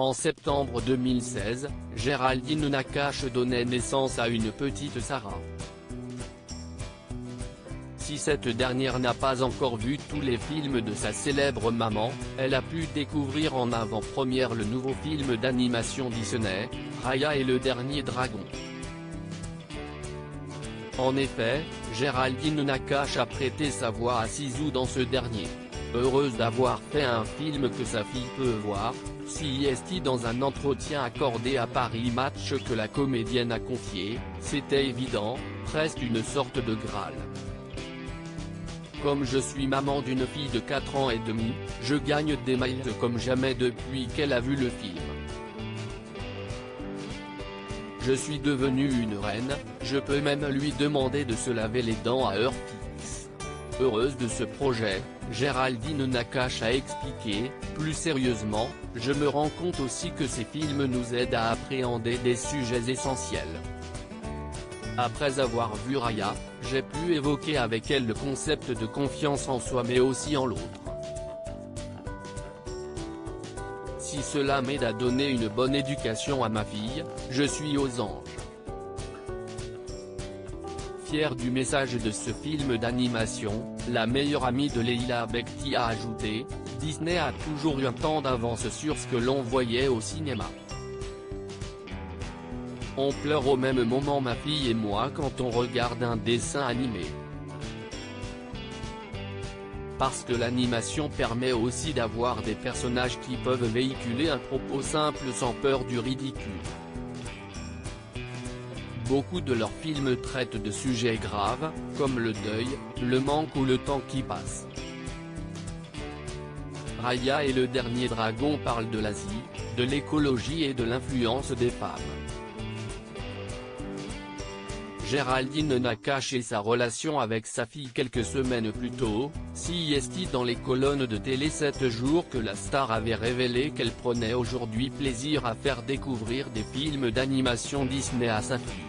En septembre 2016, Géraldine Nakache donnait naissance à une petite Sarah. Si cette dernière n'a pas encore vu tous les films de sa célèbre maman, elle a pu découvrir en avant-première le nouveau film d'animation Disney, Raya et le Dernier Dragon. En effet, Géraldine Nakache a prêté sa voix à Sisu dans ce dernier. Heureuse d'avoir fait un film que sa fille peut voir, CIST dans un entretien accordé à Paris Match que la comédienne a confié, c'était évident, presque une sorte de Graal. Comme je suis maman d'une fille de 4 ans et demi, je gagne des mails comme jamais depuis qu'elle a vu le film. Je suis devenue une reine, je peux même lui demander de se laver les dents à heure fixe. Heureuse de ce projet, Géraldine Nakache a expliqué, plus sérieusement, je me rends compte aussi que ces films nous aident à appréhender des sujets essentiels. Après avoir vu Raya, j'ai pu évoquer avec elle le concept de confiance en soi mais aussi en l'autre. Si cela m'aide à donner une bonne éducation à ma fille, je suis aux anges. Fière du message de ce film d'animation, la meilleure amie de Leila Bekti a ajouté, Disney a toujours eu un temps d'avance sur ce que l'on voyait au cinéma. On pleure au même moment ma fille et moi quand on regarde un dessin animé. Parce que l'animation permet aussi d'avoir des personnages qui peuvent véhiculer un propos simple sans peur du ridicule. Beaucoup de leurs films traitent de sujets graves, comme le deuil, le manque ou le temps qui passe. Raya et le Dernier Dragon parlent de l'Asie, de l'écologie et de l'influence des femmes. Géraldine Nakache et sa relation avec sa fille quelques semaines plus tôt, CIST dans les colonnes de Télé 7 jours que la star avait révélé qu'elle prenait aujourd'hui plaisir à faire découvrir des films d'animation Disney à sa fille.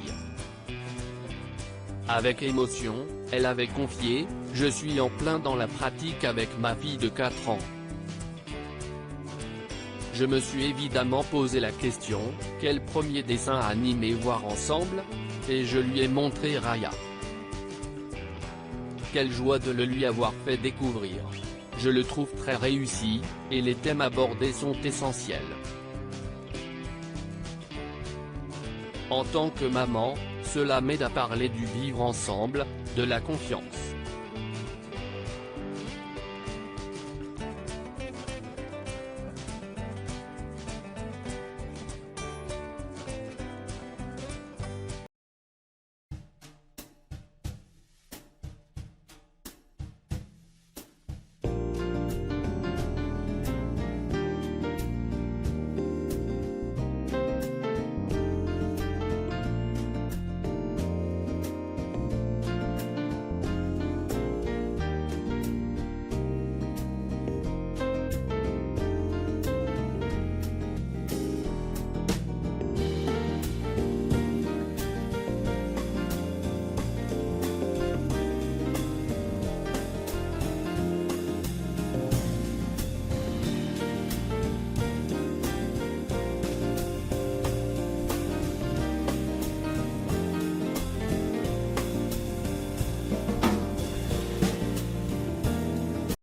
Avec émotion, elle avait confié, « Je suis en plein dans la pratique avec ma fille de 4 ans. Je me suis évidemment posé la question, quel premier dessin animé voir ensemble ? Et je lui ai montré Raya. Quelle joie de le lui avoir fait découvrir. Je le trouve très réussi, et les thèmes abordés sont essentiels. En tant que maman, cela m'aide à parler du vivre ensemble, de la confiance.